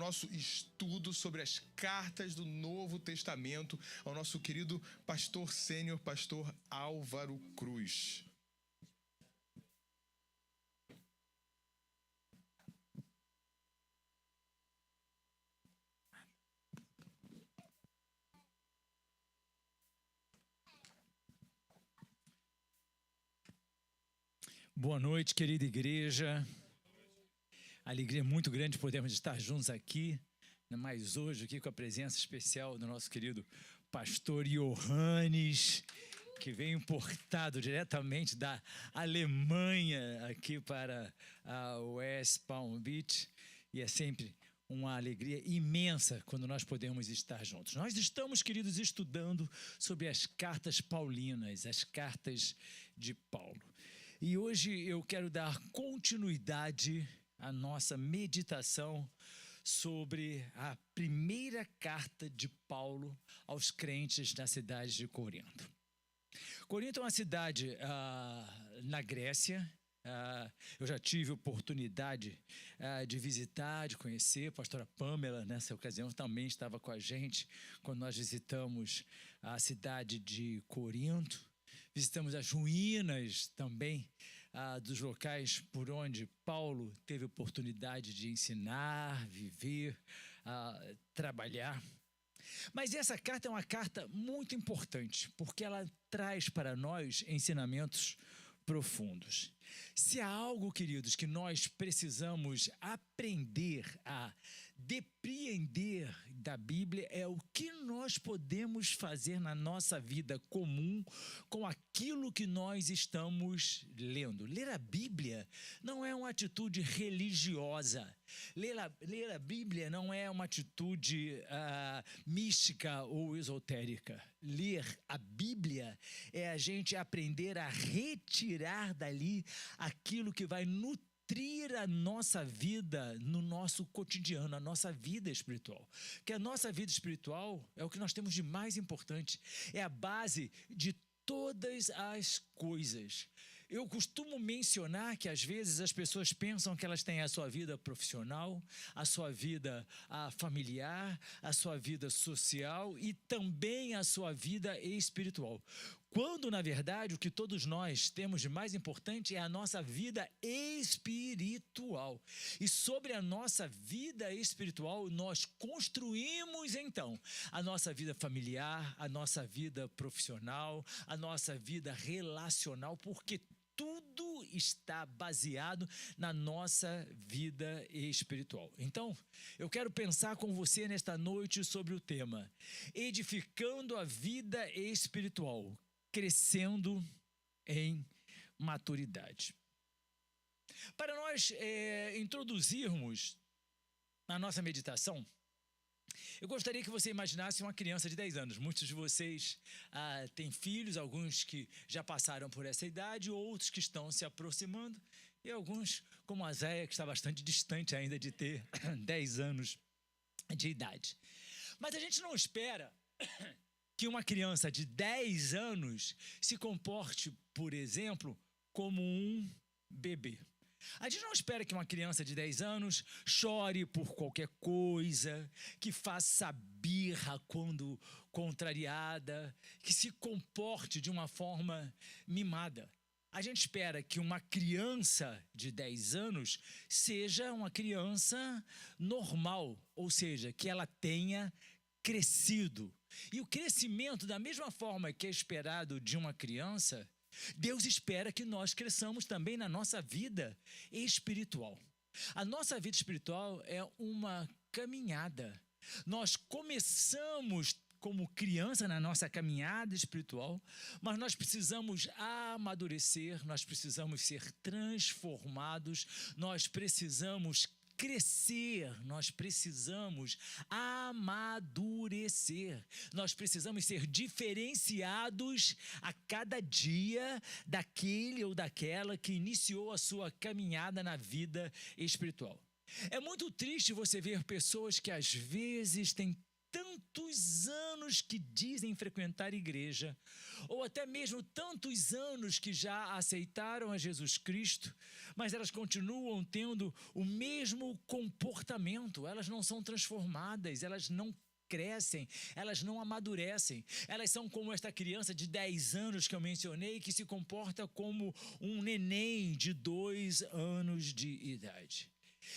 nosso estudo sobre as cartas do Novo Testamento ao nosso querido pastor sênior, pastor Álvaro Cruz. Boa noite, querida igreja. A alegria é muito grande podermos estar juntos aqui, mas hoje aqui com a presença especial do nosso querido pastor Johannes, que veio importado diretamente da Alemanha aqui para a West Palm Beach, e é sempre uma alegria imensa quando nós podemos estar juntos. Nós estamos, queridos, estudando sobre as cartas paulinas, as cartas de Paulo. E hoje eu quero dar continuidade à nossa meditação sobre a primeira carta de Paulo aos crentes da cidade de Corinto. Corinto é uma cidade na Grécia. Eu já tive oportunidade de visitar, de conhecer. A pastora Pamela, nessa ocasião, também estava com a gente quando nós visitamos a cidade de Corinto. Visitamos as ruínas também dos locais por onde Paulo teve oportunidade de ensinar, viver, trabalhar. Mas essa carta é uma carta muito importante, porque ela traz para nós ensinamentos profundos. Se há algo, queridos, que nós precisamos aprender a depreender da Bíblia, é o que nós podemos fazer na nossa vida comum com aquilo que nós estamos lendo. Ler a Bíblia não é uma atitude religiosa. Ler a Bíblia não é uma atitude mística ou esotérica. Ler a Bíblia é a gente aprender a retirar dali aquilo que vai nutrir a nossa vida no nosso cotidiano, a nossa vida espiritual. Que a nossa vida espiritual é o que nós temos de mais importante, é a base de todas as coisas. Eu costumo mencionar que às vezes as pessoas pensam que elas têm a sua vida profissional, a sua vida familiar, a sua vida social e também a sua vida espiritual. Quando, na verdade, o que todos nós temos de mais importante é a nossa vida espiritual. E sobre a nossa vida espiritual, nós construímos, então, a nossa vida familiar, a nossa vida profissional, a nossa vida relacional, porque tudo está baseado na nossa vida espiritual. Então, eu quero pensar com você nesta noite sobre o tema edificando a vida espiritual, crescendo em maturidade. Para nós introduzirmos na nossa meditação, eu gostaria que você imaginasse uma criança de 10 anos. Muitos de vocês têm filhos, alguns que já passaram por essa idade, outros que estão se aproximando, e alguns, como a Zéia, que está bastante distante ainda de ter 10 anos de idade. Mas a gente não espera que uma criança de 10 anos se comporte, por exemplo, como um bebê. A gente não espera que uma criança de 10 anos chore por qualquer coisa, que faça birra quando contrariada, que se comporte de uma forma mimada. A gente espera que uma criança de 10 anos seja uma criança normal, ou seja, que ela tenha crescido. E o crescimento, da mesma forma que é esperado de uma criança, Deus espera que nós cresçamos também na nossa vida espiritual. A nossa vida espiritual é uma caminhada. Nós começamos como criança na nossa caminhada espiritual, mas nós precisamos amadurecer, nós precisamos ser transformados, nós precisamos crescer, nós precisamos amadurecer, nós precisamos ser diferenciados a cada dia daquele ou daquela que iniciou a sua caminhada na vida espiritual. É muito triste você ver pessoas que às vezes têm tanto tantos anos que dizem frequentar igreja, ou até mesmo tantos anos que já aceitaram a Jesus Cristo, mas elas continuam tendo o mesmo comportamento, elas não são transformadas, elas não crescem, elas não amadurecem, elas são como esta criança de 10 anos que eu mencionei, que se comporta como um neném de 2 anos de idade.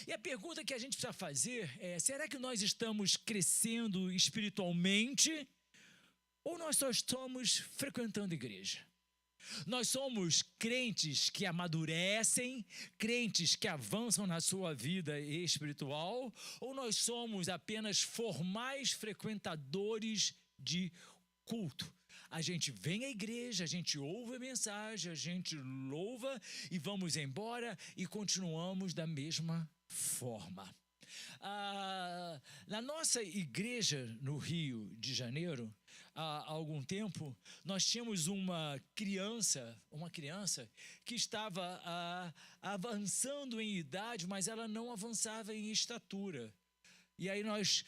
E a pergunta que a gente precisa fazer é: será que nós estamos crescendo espiritualmente ou nós só estamos frequentando igreja? Nós somos crentes que amadurecem, crentes que avançam na sua vida espiritual, ou nós somos apenas formais frequentadores de culto? A gente vem à igreja, a gente ouve a mensagem, a gente louva e vamos embora e continuamos da mesma forma. Na nossa igreja no Rio de Janeiro, há algum tempo, nós tínhamos uma criança que estava avançando em idade, mas ela não avançava em estatura. E aí nós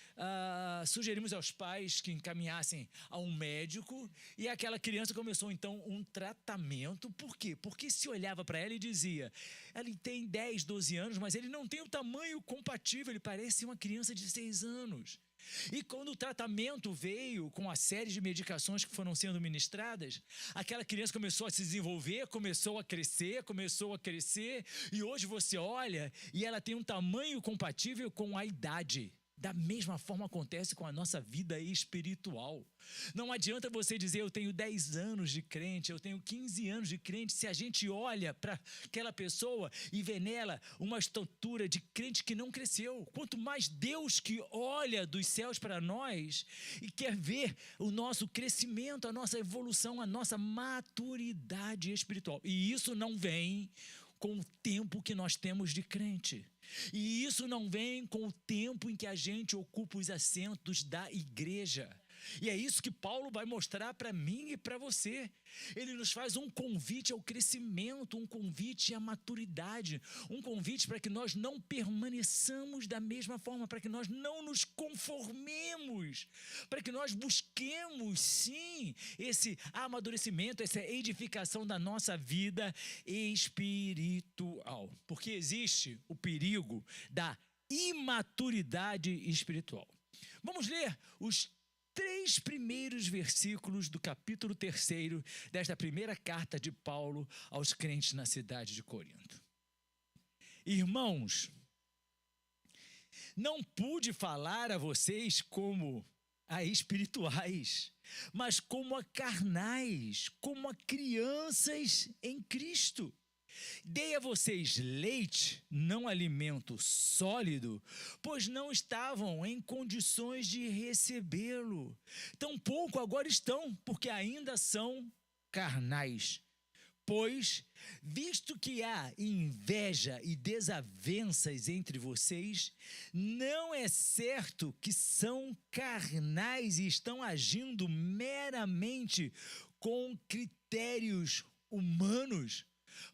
sugerimos aos pais que encaminhassem a um médico, e aquela criança começou então um tratamento. Por quê? Porque se olhava para ela e dizia: ele tem 10, 12 anos, mas ele não tem o tamanho compatível, ele parece uma criança de 6 anos. E quando o tratamento veio com a série de medicações que foram sendo ministradas, aquela criança começou a se desenvolver, começou a crescer, e hoje você olha e ela tem um tamanho compatível com a idade. Da mesma forma acontece com a nossa vida espiritual. Não adianta você dizer: eu tenho 10 anos de crente, eu tenho 15 anos de crente, se a gente olha para aquela pessoa e vê nela uma estatura de crente que não cresceu. Quanto mais Deus, que olha dos céus para nós e quer ver o nosso crescimento, a nossa evolução, a nossa maturidade espiritual. E isso não vem com o tempo que nós temos de crente. E isso não vem com o tempo em que a gente ocupa os assentos da igreja. E é isso que Paulo vai mostrar para mim e para você. Ele nos faz um convite ao crescimento, um convite à maturidade, um convite para que nós não permaneçamos da mesma forma, para que nós não nos conformemos, para que nós busquemos, sim, esse amadurecimento, essa edificação da nossa vida espiritual. Porque existe o perigo da imaturidade espiritual. Vamos ler os 3 primeiros versículos do capítulo 3 desta primeira carta de Paulo aos crentes na cidade de Corinto. Irmãos, não pude falar a vocês como a espirituais, mas como a carnais, como a crianças em Cristo. Dei a vocês leite, não alimento sólido, pois não estavam em condições de recebê-lo. Tampouco agora estão, porque ainda são carnais. Pois, visto que há inveja e desavenças entre vocês, não é certo que são carnais e estão agindo meramente com critérios humanos?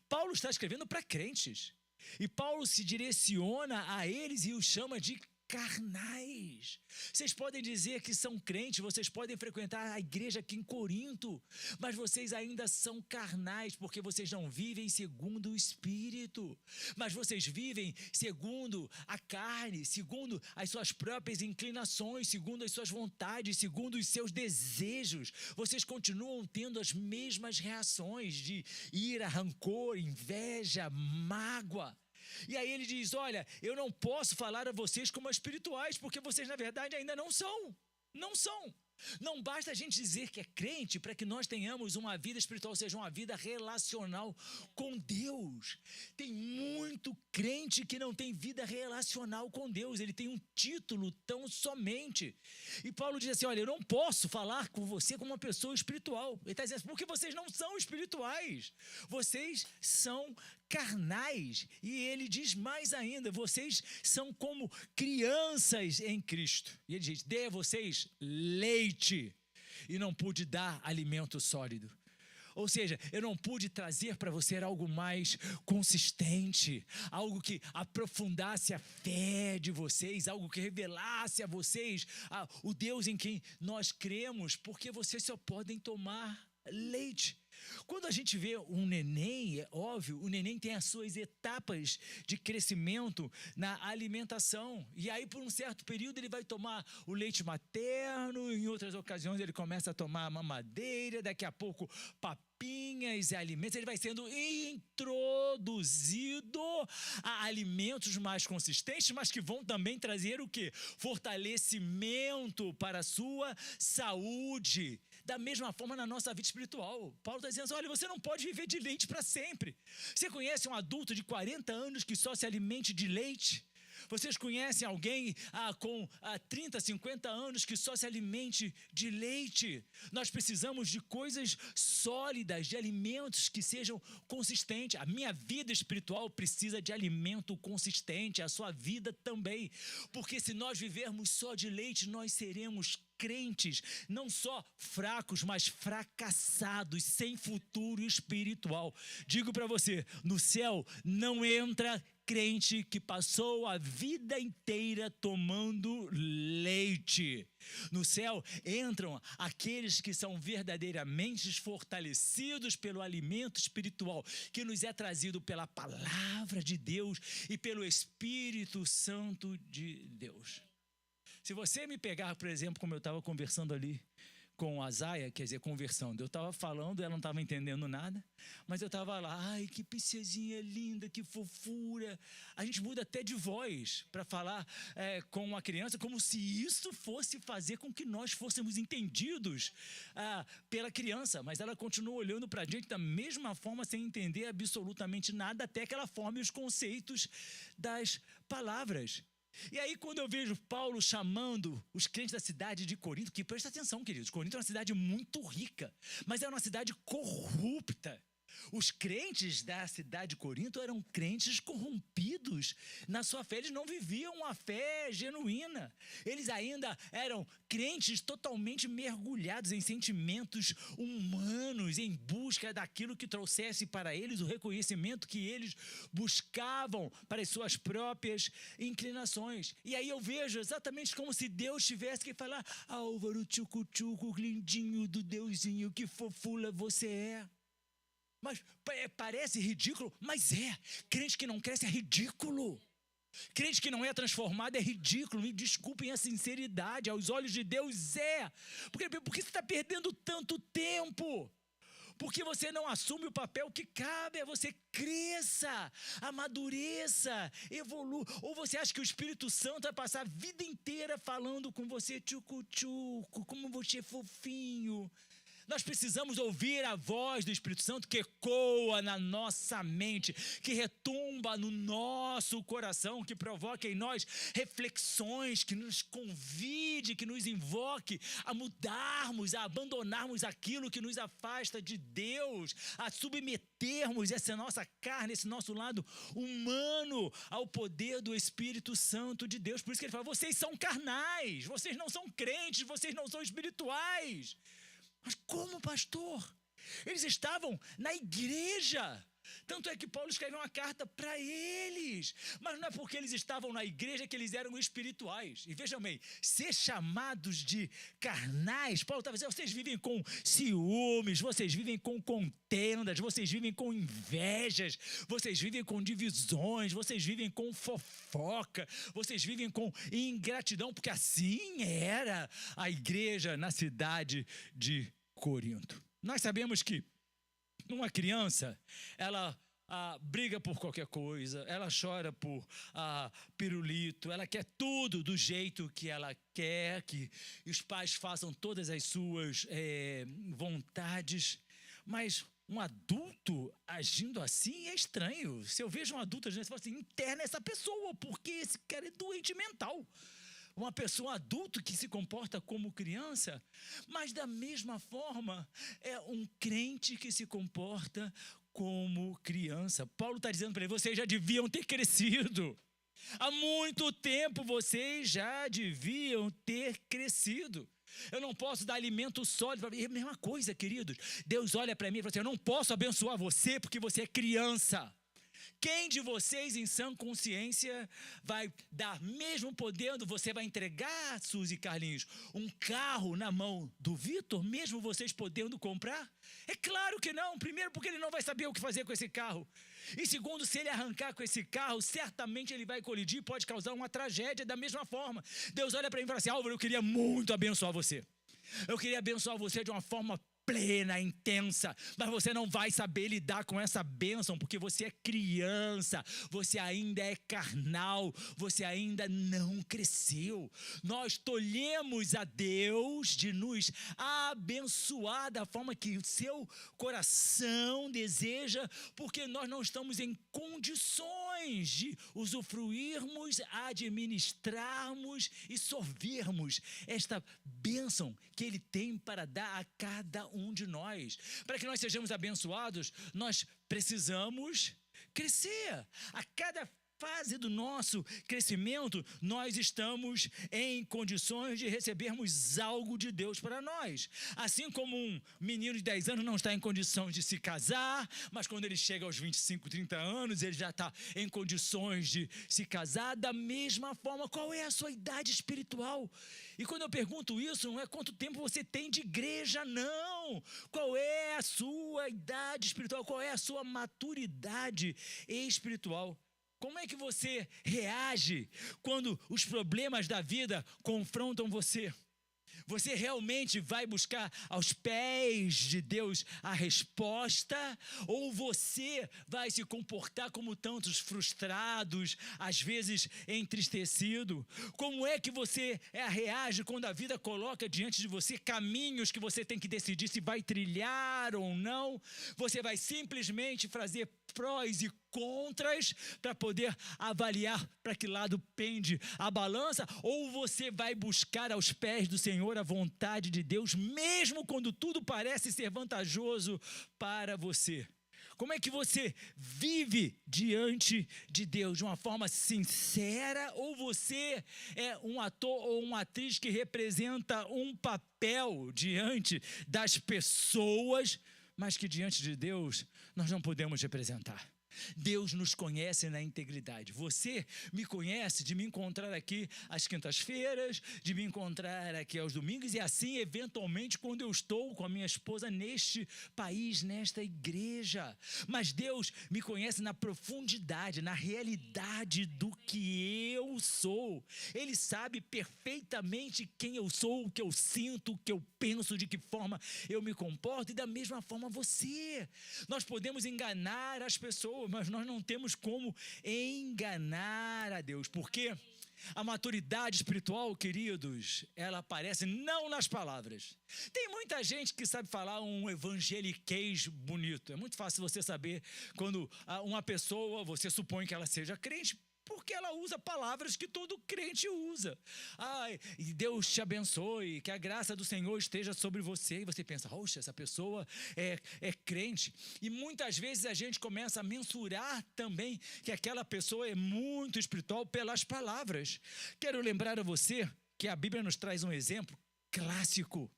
Paulo está escrevendo para crentes, e Paulo se direciona a eles e os chama de carnais. Vocês podem dizer que são crentes, vocês podem frequentar a igreja aqui em Corinto, mas vocês ainda são carnais, porque vocês não vivem segundo o Espírito, mas vocês vivem segundo a carne, segundo as suas próprias inclinações, segundo as suas vontades, segundo os seus desejos. Vocês continuam tendo as mesmas reações de ira, rancor, inveja, mágoa. E aí ele diz: olha, eu não posso falar a vocês como espirituais, porque vocês na verdade ainda não são. Não basta a gente dizer que é crente para que nós tenhamos uma vida espiritual, ou seja, uma vida relacional com Deus. Tem muito crente que não tem vida relacional com Deus, ele tem um título tão somente. E Paulo diz assim: olha, eu não posso falar com você como uma pessoa espiritual. Ele está dizendo: porque vocês não são espirituais, vocês são carnais. E ele diz mais ainda: vocês são como crianças em Cristo. E ele diz: dê a vocês leite, e não pude dar alimento sólido. Ou seja, eu não pude trazer para você algo mais consistente, algo que aprofundasse a fé de vocês, algo que revelasse a vocês o Deus em quem nós cremos, porque vocês só podem tomar leite. Quando a gente vê um neném, é óbvio, o neném tem as suas etapas de crescimento na alimentação. E aí, por um certo período, ele vai tomar o leite materno, em outras ocasiões ele começa a tomar a mamadeira, daqui a pouco papinhas e alimentos. Ele vai sendo introduzido a alimentos mais consistentes, mas que vão também trazer o quê? Fortalecimento para a sua saúde. Da mesma forma na nossa vida espiritual. Paulo está dizendo, olha, você não pode viver de leite para sempre. Você conhece um adulto de 40 anos que só se alimente de leite? Vocês conhecem alguém com 30, 50 anos que só se alimente de leite? Nós precisamos de coisas sólidas, de alimentos que sejam consistentes. A minha vida espiritual precisa de alimento consistente, a sua vida também. Porque se nós vivermos só de leite, nós seremos crentes, não só fracos, mas fracassados, sem futuro espiritual. Digo para você, no céu não entra crente que passou a vida inteira tomando leite. No céu entram aqueles que são verdadeiramente fortalecidos pelo alimento espiritual que nos é trazido pela palavra de Deus e pelo Espírito Santo de Deus. Se você me pegar, por exemplo, como eu estava conversando ali com a Zaya, quer dizer, conversando, eu estava falando, ela não estava entendendo nada, mas eu estava lá, ai, que princesinha linda, que fofura. A gente muda até de voz para falar com uma criança, como se isso fosse fazer com que nós fôssemos entendidos pela criança, mas ela continua olhando para a gente da mesma forma, sem entender absolutamente nada, até que ela forme os conceitos das palavras. E aí, quando eu vejo Paulo chamando os crentes da cidade de Corinto, que presta atenção, queridos, Corinto é uma cidade muito rica, mas é uma cidade corrupta. Os crentes da cidade de Corinto eram crentes corrompidos na sua fé, eles não viviam uma fé genuína. Eles ainda eram crentes totalmente mergulhados em sentimentos humanos, em busca daquilo que trouxesse para eles o reconhecimento que eles buscavam para as suas próprias inclinações. E aí eu vejo exatamente como se Deus tivesse que falar: Álvaro, tchucu-tchucu, lindinho do Deusinho, que fofula você é. Mas parece ridículo, mas é. Crente que não cresce é ridículo. Crente que não é transformado é ridículo. Me desculpem a sinceridade, aos olhos de Deus é. Porque você está perdendo tanto tempo? Porque você não assume o papel que cabe a você. Cresça, amadureça, evolua. Ou você acha que o Espírito Santo vai passar a vida inteira falando com você, tchucu-tchucu, como você é fofinho. Nós precisamos ouvir a voz do Espírito Santo que ecoa na nossa mente, que retumba no nosso coração, que provoca em nós reflexões, que nos convide, que nos invoque a mudarmos, a abandonarmos aquilo que nos afasta de Deus, a submetermos essa nossa carne, esse nosso lado humano ao poder do Espírito Santo de Deus. Por isso que ele fala: vocês são carnais, vocês não são crentes, vocês não são espirituais. Mas como, pastor? Eles estavam na igreja. Tanto é que Paulo escreve uma carta para eles. Mas não é porque eles estavam na igreja que eles eram espirituais. E vejam bem, ser chamados de carnais, Paulo estava dizendo, vocês vivem com ciúmes, vocês vivem com contendas, vocês vivem com invejas, vocês vivem com divisões, vocês vivem com fofoca, vocês vivem com ingratidão, porque assim era a igreja na cidade de Corinto. Nós sabemos que uma criança, ela briga por qualquer coisa, ela chora por pirulito, ela quer tudo do jeito que ela quer, que os pais façam todas as suas vontades, mas um adulto agindo assim é estranho. Se eu vejo um adulto agindo assim, eu falo assim, interna essa pessoa, porque esse cara é doente mental. Uma pessoa adulta que se comporta como criança, mas da mesma forma é um crente que se comporta como criança. Paulo está dizendo para ele, vocês já deviam ter crescido. Há muito tempo vocês já deviam ter crescido. Eu não posso dar alimento sólido. É a mesma coisa, queridos. Deus olha para mim e fala assim, eu não posso abençoar você porque você é criança. Quem de vocês, em sã consciência, vai dar, mesmo podendo, você vai entregar, Suzy e Carlinhos, um carro na mão do Vitor, mesmo vocês podendo comprar? É claro que não. Primeiro, porque ele não vai saber o que fazer com esse carro. E segundo, se ele arrancar com esse carro, certamente ele vai colidir e pode causar uma tragédia da mesma forma. Deus olha para mim e fala assim, Álvaro, eu queria muito abençoar você. Eu queria abençoar você de uma forma plena, intensa, mas você não vai saber lidar com essa bênção, porque você é criança, você ainda é carnal, você ainda não cresceu. Nós tolhemos a Deus de nos abençoar da forma que o seu coração deseja, porque nós não estamos em condições de usufruirmos, administrarmos e sorvermos esta bênção que Ele tem para dar a cada um de nós. Para que nós sejamos abençoados, nós precisamos crescer. A cada fase do nosso crescimento, nós estamos em condições de recebermos algo de Deus para nós. Assim como um menino de 10 anos não está em condições de se casar, mas quando ele chega aos 25, 30 anos, ele já está em condições de se casar. Da mesma forma, qual é a sua idade espiritual? E quando eu pergunto isso, não é quanto tempo você tem de igreja, não. Qual é a sua idade espiritual? Qual é a sua maturidade espiritual? Como é que você reage quando os problemas da vida confrontam você? Você realmente vai buscar aos pés de Deus a resposta? Ou você vai se comportar como tantos frustrados, às vezes entristecido? Como é que você reage quando a vida coloca diante de você caminhos que você tem que decidir se vai trilhar ou não? Você vai simplesmente fazer prós e contras para poder avaliar para que lado pende a balança, ou você vai buscar aos pés do Senhor a vontade de Deus, mesmo quando tudo parece ser vantajoso para você? Como é que você vive diante de Deus? De uma forma sincera, ou você é um ator ou uma atriz que representa um papel diante das pessoas, mas que diante de Deus nós não podemos representar? Deus nos conhece na integridade. Você me conhece de me encontrar aqui às quintas-feiras, de me encontrar aqui aos domingos, e assim, eventualmente, quando eu estou com a minha esposa neste país, nesta igreja. Mas Deus me conhece na profundidade, na realidade do que eu sou. Ele sabe perfeitamente quem eu sou, o que eu sinto, o que eu penso, de que forma eu me comporto, e da mesma forma você. Nós podemos enganar as pessoas, mas nós não temos como enganar a Deus. Porque a maturidade espiritual, queridos, ela aparece não nas palavras. Tem muita gente que sabe falar um evangeliquez bonito. É muito fácil você saber quando uma pessoa, você supõe que ela seja crente, porque ela usa palavras que todo crente usa. Ai, e Deus te abençoe, que a graça do Senhor esteja sobre você. E você pensa, oxe, essa pessoa é crente. E muitas vezes a gente começa a mensurar também que aquela pessoa é muito espiritual pelas palavras. Quero lembrar a você que a Bíblia nos traz um exemplo clássico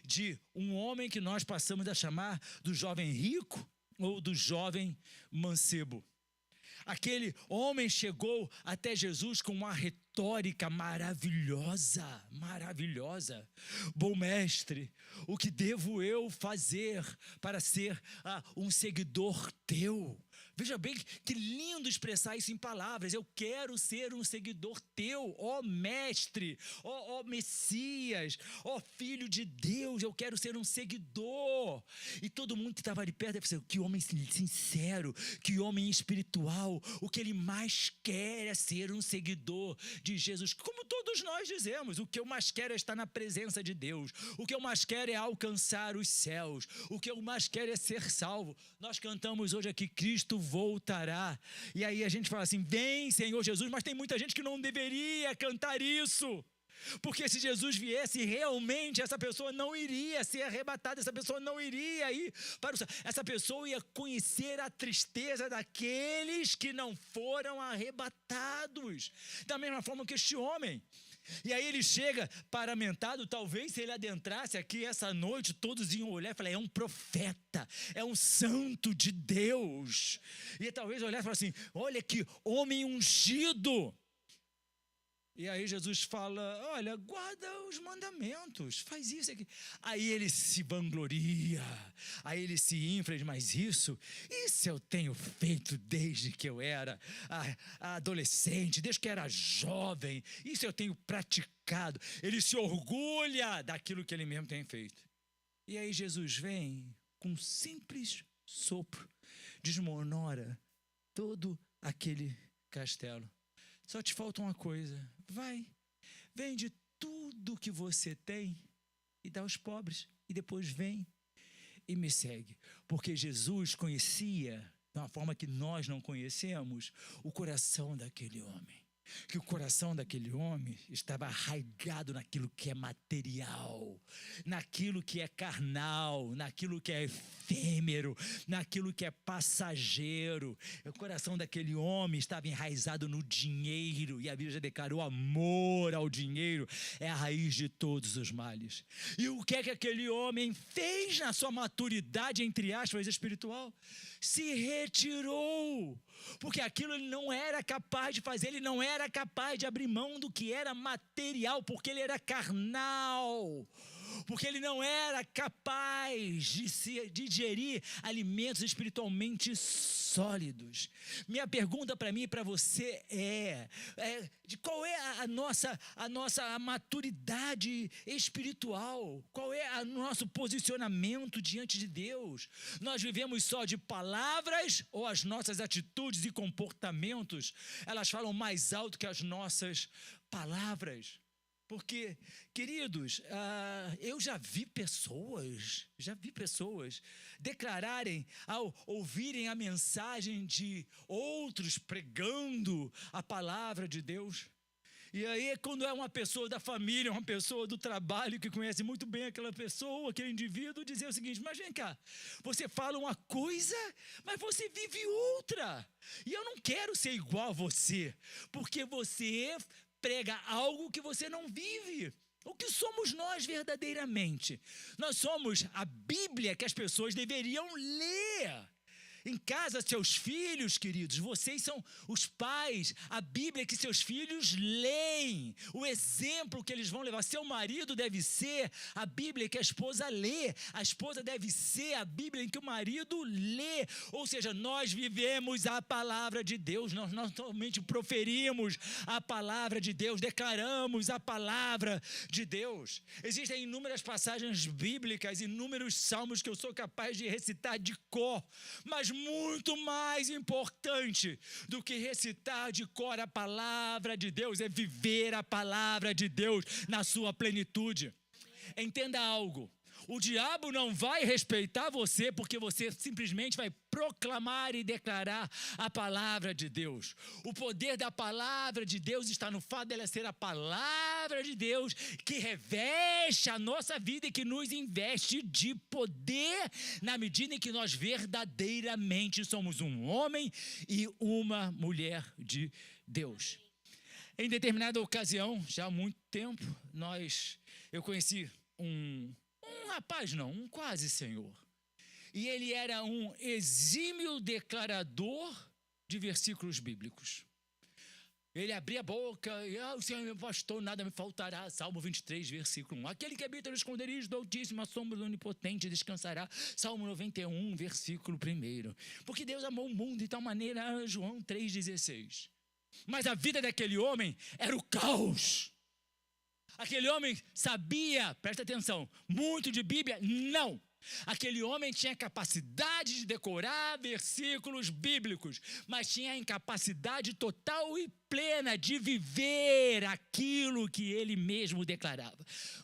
de um homem que nós passamos a chamar do jovem rico ou do jovem mancebo. Aquele homem chegou até Jesus com uma retórica maravilhosa, maravilhosa. Bom mestre, o que devo eu fazer para ser um seguidor teu? Veja bem que lindo expressar isso em palavras. Eu quero ser um seguidor teu, ó mestre, ó Messias, ó Filho de Deus, eu quero ser um seguidor. E todo mundo que estava ali perto deve ser, que homem sincero, que homem espiritual. O que ele mais quer é ser um seguidor de Jesus. Como todos nós dizemos, o que eu mais quero é estar na presença de Deus. O que eu mais quero é alcançar os céus. O que eu mais quero é ser salvo. Nós cantamos hoje aqui, Cristo voltará. E aí a gente fala assim, vem Senhor Jesus, mas tem muita gente que não deveria cantar isso. Porque se Jesus viesse, realmente essa pessoa não iria ser arrebatada, essa pessoa não iria ir para o céu. Essa pessoa ia conhecer a tristeza daqueles que não foram arrebatados. Da mesma forma que este homem, E aí ele chega paramentado, talvez se ele adentrasse aqui essa noite, todos iam olhar e falar, é um profeta, é um santo de Deus. E talvez olhar e falar assim, olha que homem ungido. E aí Jesus fala, olha, guarda os mandamentos, faz isso aqui. Aí ele se vangloria, aí ele se infla, mas isso eu tenho feito desde que eu era adolescente, desde que era jovem, isso eu tenho praticado. Ele se orgulha daquilo que ele mesmo tem feito. E aí Jesus vem com um simples sopro, desmonora todo aquele castelo. Só te falta uma coisa, vai, vende tudo que você tem e dá aos pobres, e depois vem e me segue. Porque Jesus conhecia, de uma forma que nós não conhecemos, o coração daquele homem. Que o coração daquele homem estava arraigado naquilo que é material, naquilo que é carnal, naquilo que é efêmero, naquilo que é passageiro. O coração daquele homem estava enraizado no dinheiro, e a Bíblia já declarou: amor ao dinheiro é a raiz de todos os males. E o que é que aquele homem fez na sua maturidade, entre aspas, espiritual? Se retirou, porque aquilo ele não era capaz de fazer, ele não era capaz de abrir mão do que era material, porque ele era carnal, porque ele não era capaz de digerir alimentos espiritualmente sólidos. Minha pergunta para mim e para você de qual é a nossa maturidade espiritual? Qual é o nosso posicionamento diante de Deus? Nós vivemos só de palavras, ou as nossas atitudes e comportamentos, elas falam mais alto que as nossas palavras? Porque, queridos, eu já vi pessoas declararem, ao ouvirem a mensagem de outros pregando a palavra de Deus. E aí, quando é uma pessoa da família, uma pessoa do trabalho que conhece muito bem aquela pessoa, aquele indivíduo, dizer o seguinte: mas vem cá, você fala uma coisa, mas você vive outra. E eu não quero ser igual a você, porque você prega algo que você não vive. O que somos nós verdadeiramente? Nós somos a Bíblia que as pessoas deveriam ler. Em casa, seus filhos, queridos, vocês são os pais, a Bíblia que seus filhos leem, o exemplo que eles vão levar. Seu marido deve ser a Bíblia que a esposa lê, a esposa deve ser a Bíblia em que o marido lê. Ou seja, nós vivemos a palavra de Deus, nós somente proferimos a palavra de Deus, declaramos a palavra de Deus. Existem inúmeras passagens bíblicas, inúmeros salmos que eu sou capaz de recitar de cor, mas muito mais importante do que recitar de cor a palavra de Deus é viver a palavra de Deus na sua plenitude. Entenda algo: o diabo não vai respeitar você porque você simplesmente vai proclamar e declarar a palavra de Deus. O poder da palavra de Deus está no fato dela ser a palavra de Deus que reveste a nossa vida e que nos investe de poder na medida em que nós verdadeiramente somos um homem e uma mulher de Deus. Em determinada ocasião, já há muito tempo, eu conheci um quase senhor. E ele era um exímio declarador de versículos bíblicos. Ele abria a boca e, o Senhor é meu pastor, nada me faltará. Salmo 23, versículo 1. Aquele que habita no esconderijo do Altíssimo, a sombra do Onipotente descansará. Salmo 91, versículo 1. Porque Deus amou o mundo de tal maneira, João 3,16. Mas a vida daquele homem era o caos. Aquele homem sabia, presta atenção, muito de Bíblia? Não. Aquele homem tinha capacidade de decorar versículos bíblicos, mas tinha a incapacidade total e plena de viver aquilo que ele mesmo declarava.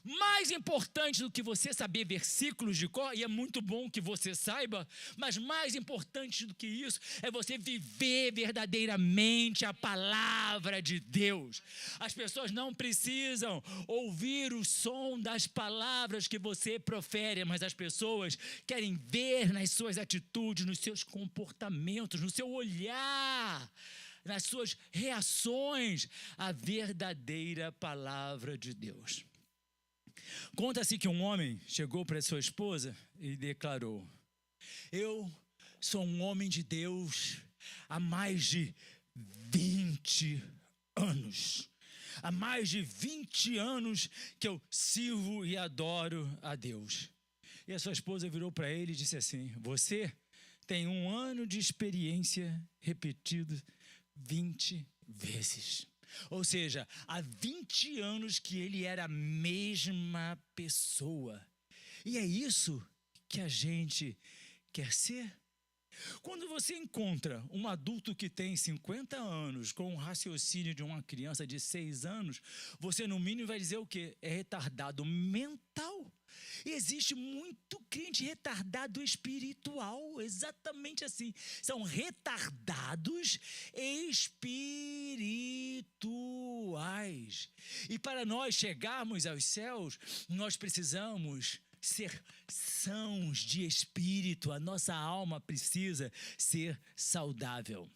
Mais importante do que você saber versículos de cor, e é muito bom que você saiba, mas mais importante do que isso é você viver verdadeiramente a palavra de Deus. As pessoas não precisam ouvir o som das palavras que você profere, mas as pessoas querem ver nas suas atitudes, nos seus comportamentos, no seu olhar, nas suas reações à verdadeira palavra de Deus. Conta-se que um homem chegou para sua esposa e declarou: eu sou um homem de Deus há mais de 20 anos. Há mais de 20 anos que eu sirvo e adoro a Deus. E a sua esposa virou para ele e disse assim: você tem 1 ano de experiência repetido 20 vezes. Ou seja, há 20 anos que ele era a mesma pessoa. E é isso que a gente quer ser? Quando você encontra um adulto que tem 50 anos com o raciocínio de uma criança de 6 anos, você no mínimo vai dizer o quê? É retardado mental. E existe muito crente retardado espiritual, exatamente assim. São retardados espirituais. E para nós chegarmos aos céus, nós precisamos ser sãos de espírito, a nossa alma precisa ser saudável.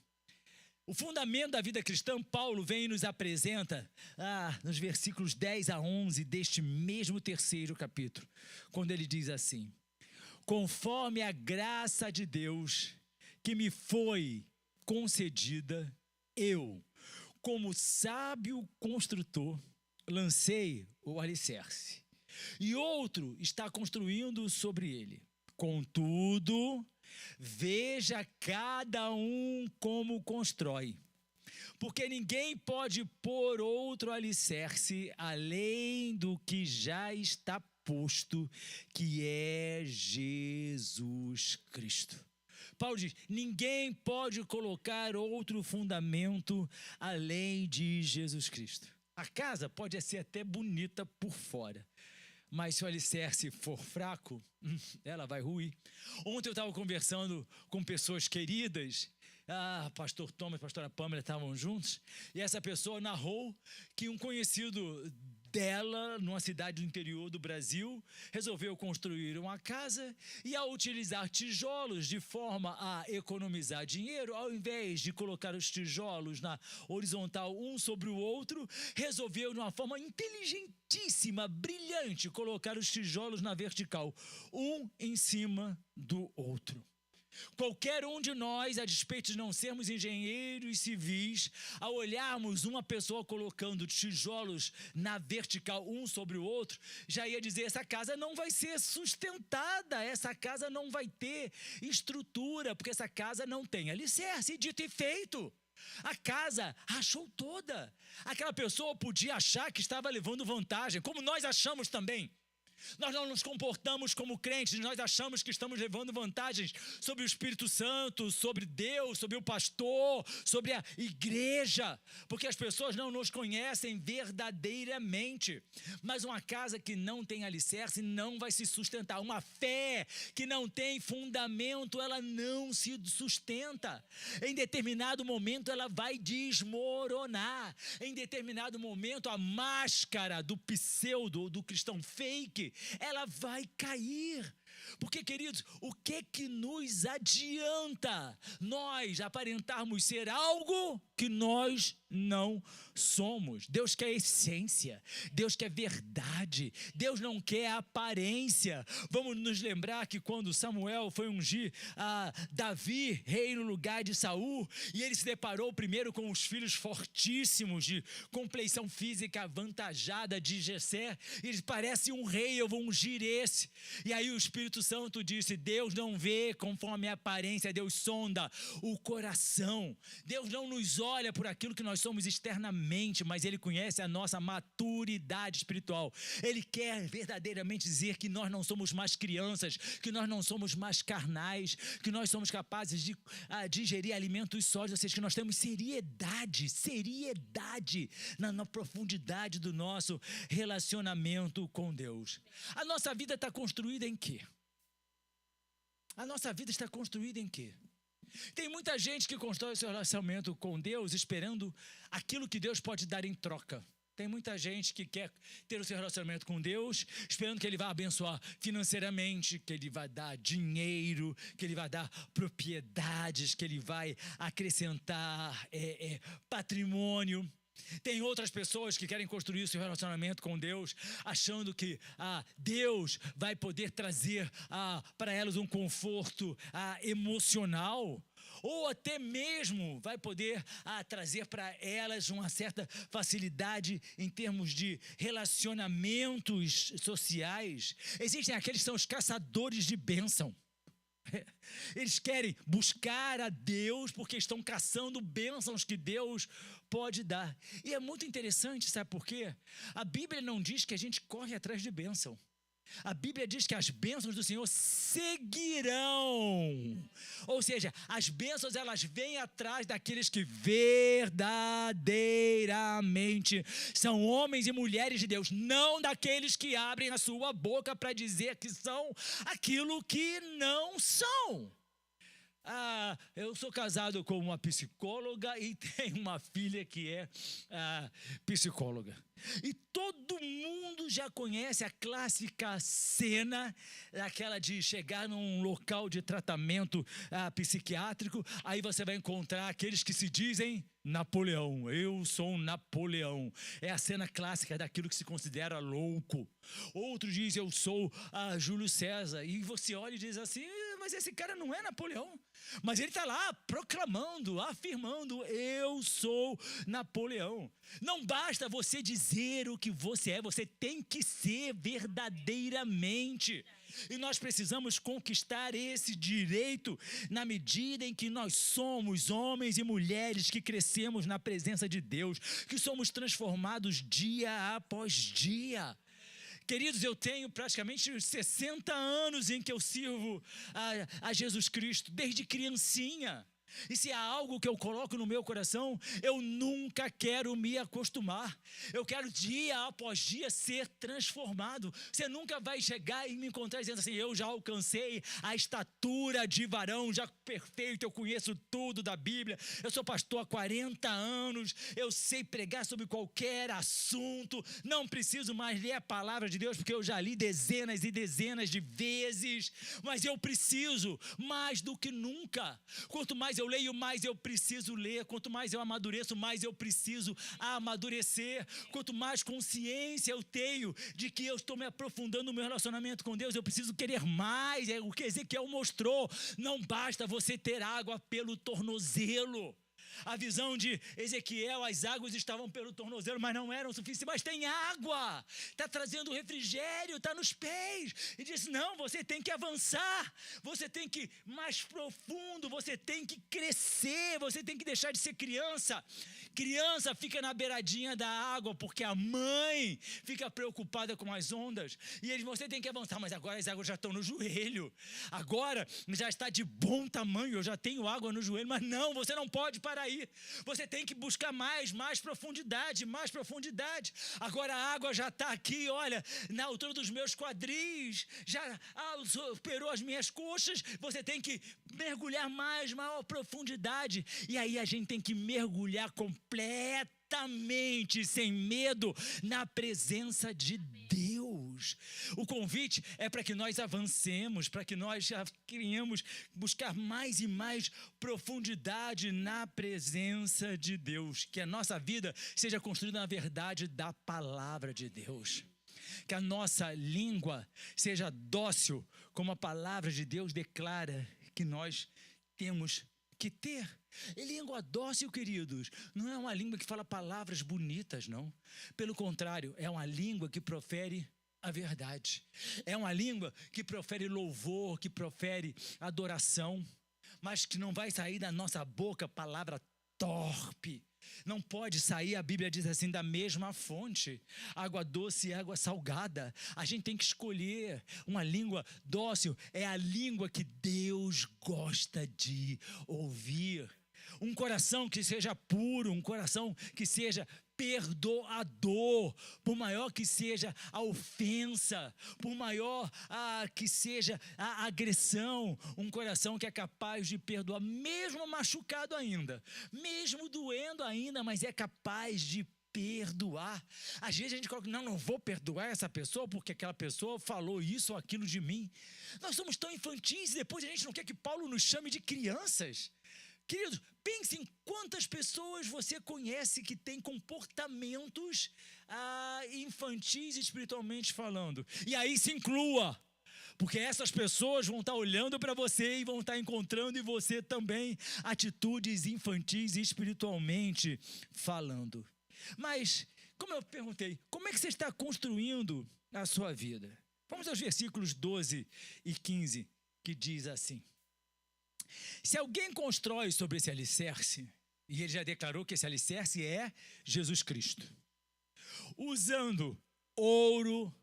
O fundamento da vida cristã, Paulo vem e nos apresenta nos versículos 10 a 11 deste mesmo 3º capítulo, quando ele diz assim: conforme a graça de Deus que me foi concedida, eu, como sábio construtor, lancei o alicerce, e outro está construindo sobre ele. Contudo, veja cada um como constrói, porque ninguém pode pôr outro alicerce além do que já está posto, que é Jesus Cristo. Paulo diz: ninguém pode colocar outro fundamento além de Jesus Cristo. A casa pode ser até bonita por fora, mas se o alicerce for fraco, ela vai ruir. Ontem eu estava conversando com pessoas queridas, pastor Thomas e pastora Pâmela estavam juntos, e essa pessoa narrou que um conhecido dela, numa cidade do interior do Brasil, resolveu construir uma casa e, ao utilizar tijolos de forma a economizar dinheiro, ao invés de colocar os tijolos na horizontal um sobre o outro, resolveu, de uma forma inteligentíssima, brilhante, colocar os tijolos na vertical, um em cima do outro. Qualquer um de nós, a despeito de não sermos engenheiros civis, ao olharmos uma pessoa colocando tijolos na vertical um sobre o outro, já ia dizer: essa casa não vai ser sustentada, essa casa não vai ter estrutura, porque essa casa não tem alicerce. Dito e feito, a casa rachou toda. Aquela pessoa podia achar que estava levando vantagem, como nós achamos também. Nós não nos comportamos como crentes, nós achamos que estamos levando vantagens sobre o Espírito Santo, sobre Deus, sobre o pastor, sobre a igreja, porque as pessoas não nos conhecem verdadeiramente. Mas uma casa que não tem alicerce não vai se sustentar. Uma fé que não tem fundamento, ela não se sustenta. Em determinado momento ela vai desmoronar. Em determinado momento a máscara do pseudo, do cristão fake, ela vai cair. Porque, queridos, o que nos adianta nós aparentarmos ser algo que nós não somos? Deus quer essência, Deus quer verdade, Deus não quer aparência. Vamos nos lembrar que quando Samuel foi ungir a Davi, rei no lugar de Saul, e ele se deparou primeiro com os filhos fortíssimos, de compleição física avantajada de Jessé, e ele disse: parece um rei, eu vou ungir esse. E aí o Espírito Santo disse: Deus não vê conforme a aparência, Deus sonda o coração. Deus não nos olha por aquilo que nós somos externamente, mas Ele conhece a nossa maturidade espiritual. Ele quer verdadeiramente dizer que nós não somos mais crianças, que nós não somos mais carnais, que nós somos capazes de digerir alimentos sólidos, ou seja, que nós temos seriedade na profundidade do nosso relacionamento com Deus. A nossa vida está construída em quê? A nossa vida está construída em quê? Tem muita gente que constrói seu relacionamento com Deus esperando aquilo que Deus pode dar em troca. Tem muita gente que quer ter o seu relacionamento com Deus, esperando que Ele vá abençoar financeiramente, que Ele vai dar dinheiro, que Ele vai dar propriedades, que Ele vai acrescentar patrimônio. Tem outras pessoas que querem construir o seu relacionamento com Deus, achando que Deus vai poder trazer para elas um conforto emocional, ou até mesmo vai poder trazer para elas uma certa facilidade em termos de relacionamentos sociais. Existem aqueles que são os caçadores de bênção. Eles querem buscar a Deus porque estão caçando bênçãos que Deus pode dar. E é muito interessante, sabe por quê? A Bíblia não diz que a gente corre atrás de bênção. A Bíblia diz que as bênçãos do Senhor seguirão. Ou seja, as bênçãos elas vêm atrás daqueles que verdadeiramente são homens e mulheres de Deus, não daqueles que abrem a sua boca para dizer que são aquilo que não são. Eu sou casado com uma psicóloga e tenho uma filha que é psicóloga. E todo mundo já conhece a clássica cena, aquela de chegar num local de tratamento psiquiátrico, aí você vai encontrar aqueles que se dizem Napoleão. Eu sou um Napoleão. É a cena clássica daquilo que se considera louco. Outro diz, eu sou Júlio César. E você olha e diz assim, mas esse cara não é Napoleão. Mas ele está lá proclamando, afirmando, eu sou Napoleão. Não basta você dizer o que você é, você tem que ser verdadeiramente. E nós precisamos conquistar esse direito na medida em que nós somos homens e mulheres que crescemos na presença de Deus, que somos transformados dia após dia. Queridos, eu tenho praticamente 60 anos em que eu sirvo a Jesus Cristo, desde criancinha. E se há algo que eu coloco no meu coração, eu nunca quero me acostumar. Eu quero dia após dia ser transformado. Você nunca vai chegar e me encontrar dizendo assim, eu já alcancei a estatura de varão, já perfeito, eu conheço tudo da Bíblia, eu sou pastor há 40 anos, eu sei pregar sobre qualquer assunto, não preciso mais ler a palavra de Deus, porque eu já li dezenas e dezenas de vezes, mas eu preciso mais do que nunca. Quanto mais eu leio, mais eu preciso ler. Quanto mais eu amadureço, mais eu preciso amadurecer. Quanto mais consciência eu tenho de que eu estou me aprofundando no meu relacionamento com Deus, eu preciso querer mais. É o que Ezequiel mostrou. Não basta você ter água pelo tornozelo. A visão de Ezequiel, as águas estavam pelo tornozelo, mas não eram suficientes. Mas tem água, está trazendo refrigério, está nos pés. E diz, não, você tem que avançar, você tem que ir mais profundo, você tem que crescer, você tem que deixar de ser criança. Criança fica na beiradinha da água, porque a mãe fica preocupada com as ondas. E eles, você tem que avançar, mas agora as águas já estão no joelho. Agora já está de bom tamanho, eu já tenho água no joelho. Mas não, você não pode parar aí. Você tem que buscar mais profundidade, mais profundidade. Agora a água já está aqui, olha, na altura dos meus quadris, já superou as minhas coxas. Você tem que mergulhar mais, maior profundidade. E aí a gente tem que mergulhar completamente, sem medo, na presença de Deus. O convite é para que nós avancemos, para que nós já queremos buscar mais e mais profundidade na presença de Deus. Que a nossa vida seja construída na verdade da palavra de Deus. Que a nossa língua seja dócil, como a palavra de Deus declara que nós temos que ter. E língua dócil, queridos, não é uma língua que fala palavras bonitas, não. Pelo contrário, é uma língua que profere a verdade. É uma língua que profere louvor, que profere adoração, mas que não vai sair da nossa boca palavra torpe. Não pode sair, a Bíblia diz assim, da mesma fonte, água doce e água salgada. A gente tem que escolher uma língua dócil, é a língua que Deus gosta de ouvir. Um coração que seja puro, um coração que seja perdoador, por maior que seja a ofensa, por maior que seja a agressão, um coração que é capaz de perdoar, mesmo machucado ainda, mesmo doendo ainda, mas é capaz de perdoar. Às vezes a gente coloca, não vou perdoar essa pessoa porque aquela pessoa falou isso ou aquilo de mim. Nós somos tão infantis e depois a gente não quer que Paulo nos chame de crianças. Queridos, pense em quantas pessoas você conhece que têm comportamentos infantis espiritualmente falando. E aí se inclua. Porque essas pessoas vão estar olhando para você e vão estar encontrando em você também atitudes infantis espiritualmente falando. Mas, como eu perguntei, como é que você está construindo a sua vida? Vamos aos versículos 12 e 15, que diz assim. Se alguém constrói sobre esse alicerce, e ele já declarou que esse alicerce é Jesus Cristo, usando ouro,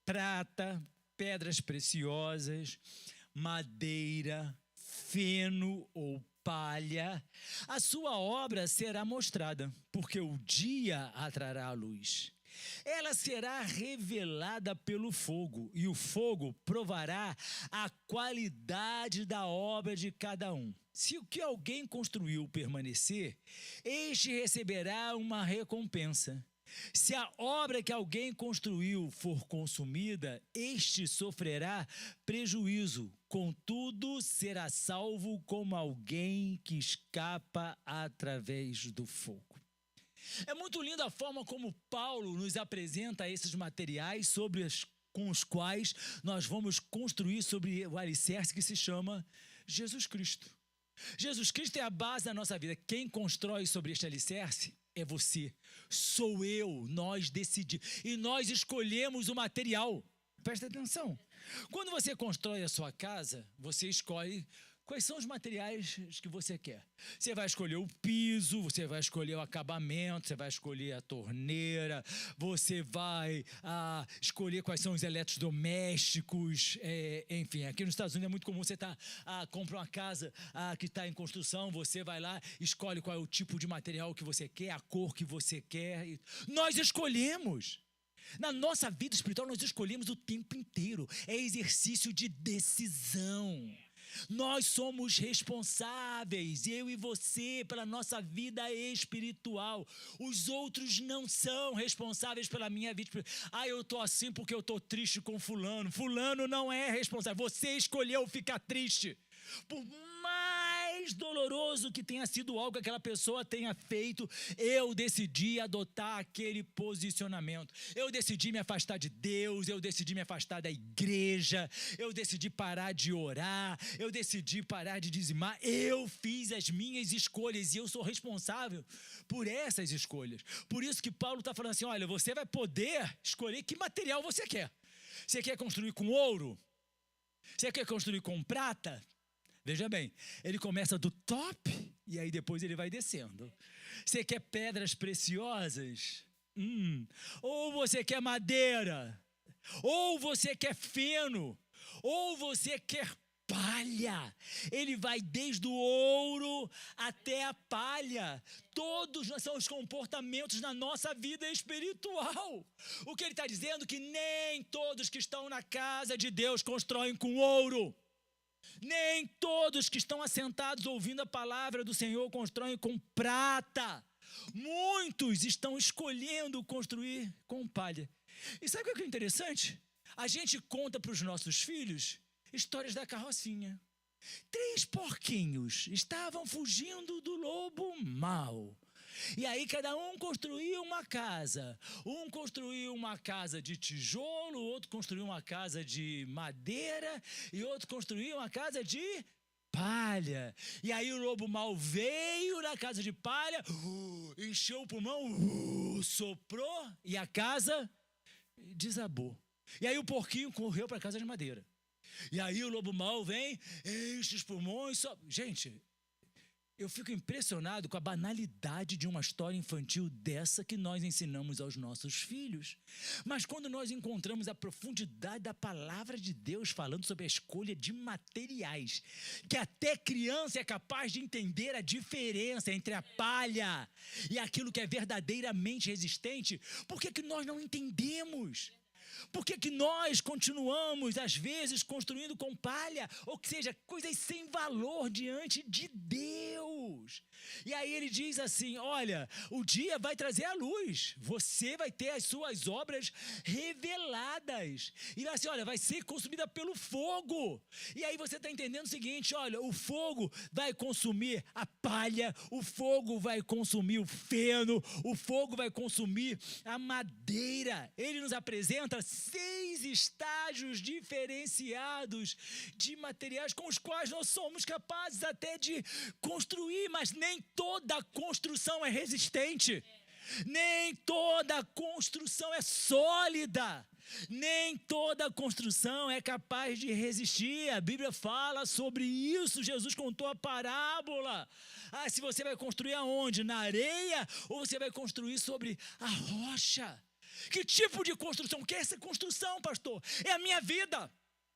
prata, pedras preciosas, madeira, feno ou palha, a sua obra será mostrada, porque o dia atrará a luz. Ela será revelada pelo fogo, e o fogo provará a qualidade da obra de cada um. Se o que alguém construiu permanecer, este receberá uma recompensa. Se a obra que alguém construiu for consumida, este sofrerá prejuízo, contudo será salvo como alguém que escapa através do fogo. É muito linda a forma como Paulo nos apresenta esses materiais com os quais nós vamos construir sobre o alicerce que se chama Jesus Cristo. Jesus Cristo é a base da nossa vida. Quem constrói sobre este alicerce é você, sou eu, nós decidimos. E nós escolhemos o material. Presta atenção. Quando você constrói a sua casa, você escolhe quais são os materiais que você quer. Você vai escolher o piso, você vai escolher o acabamento, você vai escolher a torneira, você vai escolher quais são os eletrodomésticos, enfim, aqui nos Estados Unidos é muito comum você compra uma casa que está em construção, você vai lá, escolhe qual é o tipo de material que você quer, a cor que você quer. Nós escolhemos. Na nossa vida espiritual, nós escolhemos o tempo inteiro. É exercício de decisão. Nós somos responsáveis, eu e você, pela nossa vida espiritual. Os outros não são responsáveis pela minha vida espiritual. Eu estou assim porque eu estou triste com fulano. Fulano não é responsável. Você escolheu ficar triste. Por mais doloroso que tenha sido algo que aquela pessoa tenha feito, eu decidi adotar aquele posicionamento. Eu decidi me afastar de Deus, eu decidi me afastar da igreja, eu decidi parar de orar, eu decidi parar de dizimar. Eu fiz as minhas escolhas e eu sou responsável por essas escolhas. Por isso que Paulo está falando assim, olha, você vai poder escolher que material você quer. Você quer construir com ouro? Você quer construir com prata? Veja bem, ele começa do top e aí depois ele vai descendo. Você quer pedras preciosas? Ou você quer madeira? Ou você quer feno? Ou você quer palha? Ele vai desde o ouro até a palha. Todos são os comportamentos na nossa vida espiritual. O que ele está dizendo é que nem todos que estão na casa de Deus constroem com ouro. Nem todos que estão assentados ouvindo a palavra do Senhor constroem com prata. Muitos estão escolhendo construir com palha. E sabe o que é interessante? A gente conta para os nossos filhos histórias da carrocinha. 3 porquinhos estavam fugindo do lobo mau. E aí cada um construiu uma casa. Um construiu uma casa de tijolo, outro construiu uma casa de madeira e outro construiu uma casa de palha. E aí o lobo mau veio na casa de palha, encheu o pulmão, soprou e a casa desabou. E aí o porquinho correu para a casa de madeira. E aí o lobo mau vem, enche os pulmões. Gente, eu fico impressionado com a banalidade de uma história infantil dessa que nós ensinamos aos nossos filhos. Mas quando nós encontramos a profundidade da palavra de Deus falando sobre a escolha de materiais, que até criança é capaz de entender a diferença entre a palha e aquilo que é verdadeiramente resistente, por que nós não entendemos? Por que nós continuamos, às vezes, construindo com palha, ou seja, coisas sem valor diante de Deus? Deus. E aí ele diz assim, olha, o dia vai trazer a luz, você vai ter as suas obras reveladas. E vai assim, olha, vai ser consumida pelo fogo. E aí você está entendendo o seguinte, olha, o fogo vai consumir a palha, o fogo vai consumir o feno, o fogo vai consumir a madeira. Ele nos apresenta 6 estágios diferenciados de materiais com os quais nós somos capazes até de construir, mas nem toda construção é resistente, nem toda construção é sólida, nem toda construção é capaz de resistir. A Bíblia fala sobre isso, Jesus contou a parábola. Se você vai construir aonde? Na areia ou você vai construir sobre a rocha? Que tipo de construção? O que é essa construção, pastor? É a minha vida.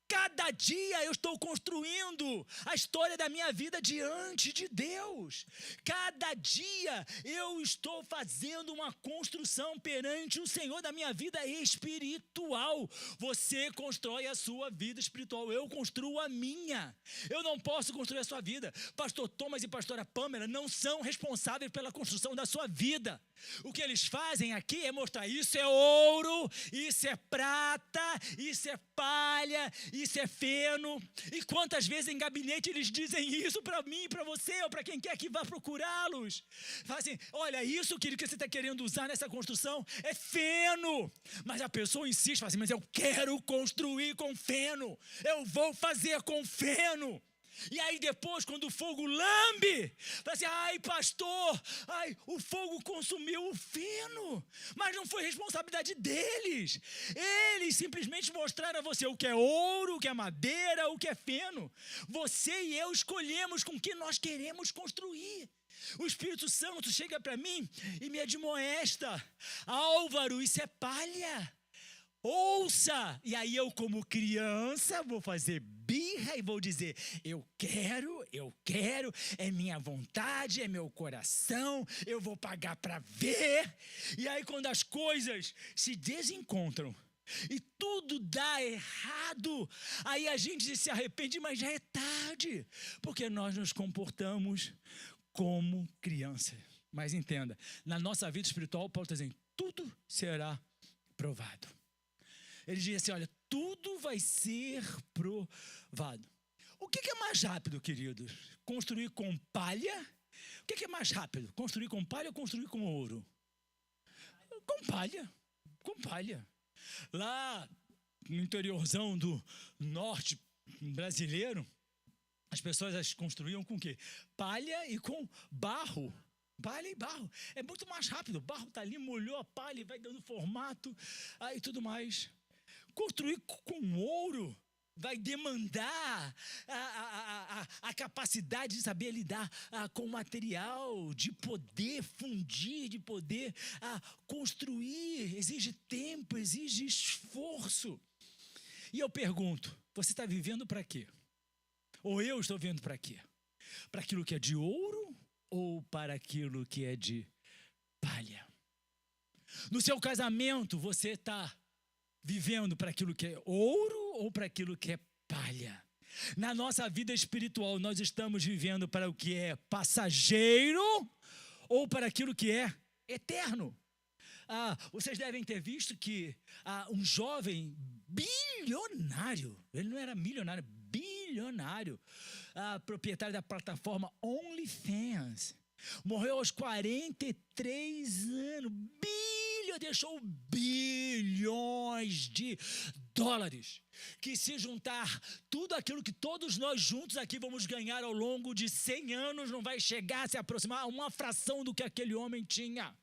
Cada dia eu estou construindo a história da minha vida diante de Deus. Cada dia eu estou fazendo uma construção perante o Senhor da minha vida espiritual. Você constrói a sua vida espiritual, eu construo a minha. Eu não posso construir a sua vida. Pastor Thomas e pastora Pamela não são responsáveis pela construção da sua vida. O que eles fazem aqui é mostrar, isso é ouro, isso é prata, isso é palha, isso é feno. E quantas vezes em gabinete eles dizem isso para mim, para você, ou para quem quer que vá procurá-los. Fala assim, olha, isso que você está querendo usar nessa construção é feno. Mas a pessoa insiste, fala assim, mas eu quero construir com feno, eu vou fazer com feno. E aí depois, quando o fogo lambe, fala assim, ai pastor, o fogo consumiu o feno, mas não foi responsabilidade deles. Eles simplesmente mostraram a você o que é ouro, o que é madeira, o que é feno. Você e eu escolhemos com que nós queremos construir. O Espírito Santo chega para mim e me admoesta, Álvaro, isso é palha. Ouça! E aí eu, como criança, vou fazer birra e vou dizer, eu quero, é minha vontade, é meu coração, eu vou pagar para ver. E aí quando as coisas se desencontram e tudo dá errado, aí a gente se arrepende, mas já é tarde, porque nós nos comportamos como criança. Mas entenda, na nossa vida espiritual, Paulo está dizendo, tudo será provado. Ele diz assim, olha, tudo vai ser provado. O que é mais rápido, queridos? Construir com palha? O que é mais rápido? Construir com palha ou construir com ouro? Com palha. Lá no interiorzão do norte brasileiro, as pessoas construíam com o quê? Palha e com barro. Palha e barro. É muito mais rápido. O barro está ali, molhou a palha e vai dando formato, aí tudo mais. Construir com ouro vai demandar a capacidade de saber lidar com o material, de poder fundir, de poder construir. Exige tempo, exige esforço. E eu pergunto, você está vivendo para quê? Ou eu estou vivendo para quê? Para aquilo que é de ouro ou para aquilo que é de palha? No seu casamento, você está vivendo para aquilo que é ouro ou para aquilo que é palha? Na nossa vida espiritual, nós estamos vivendo para o que é passageiro ou para aquilo que é eterno? Vocês devem ter visto que um jovem bilionário, ele não era milionário, bilionário, proprietário da plataforma OnlyFans, morreu aos 43 anos, deixou bilhões de dólares, que se juntar tudo aquilo que todos nós juntos aqui vamos ganhar ao longo de 100 anos, não vai chegar a se aproximar a uma fração do que aquele homem tinha.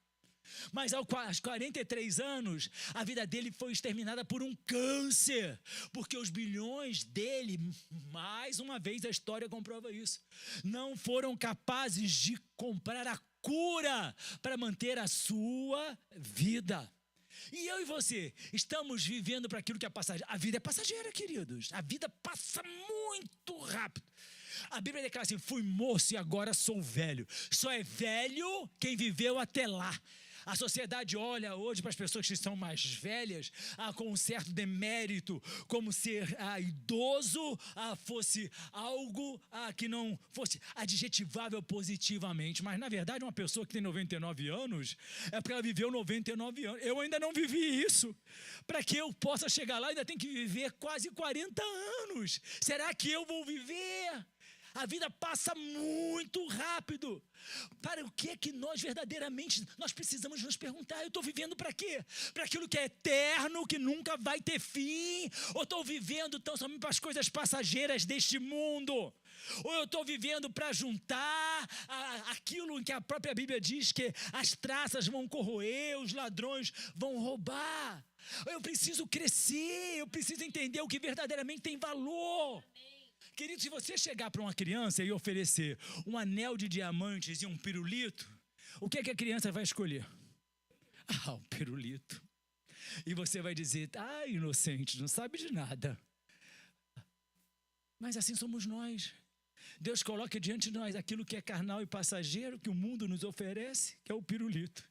Mas aos 43 anos, a vida dele foi exterminada por um câncer, porque os bilhões dele, mais uma vez a história comprova isso, não foram capazes de comprar a cura para manter a sua vida. E eu e você estamos vivendo para aquilo que é passageiro. A vida é passageira, queridos. A vida passa muito rápido. A Bíblia declara assim, fui moço e agora sou velho. Só é velho quem viveu até lá. A sociedade olha hoje para as pessoas que são mais velhas com um certo demérito, como ser idoso fosse algo que não fosse adjetivável positivamente. Mas, na verdade, uma pessoa que tem 99 anos é porque ela viveu 99 anos. Eu ainda não vivi isso. Para que eu possa chegar lá, ainda tenho que viver quase 40 anos. Será que eu vou viver? A vida passa muito rápido. Para o que é que nós verdadeiramente nós precisamos nos perguntar? Eu estou vivendo para quê? Para aquilo que é eterno, que nunca vai ter fim? Ou estou vivendo tão somente para as coisas passageiras deste mundo? Ou eu estou vivendo para juntar aquilo em que a própria Bíblia diz que as traças vão corroer, os ladrões vão roubar? Eu preciso crescer, eu preciso entender o que verdadeiramente tem valor. Querido, se você chegar para uma criança e oferecer um anel de diamantes e um pirulito, o que é que a criança vai escolher? Um pirulito. E você vai dizer, inocente, não sabe de nada. Mas assim somos nós. Deus coloca diante de nós aquilo que é carnal e passageiro, que o mundo nos oferece, que é o pirulito.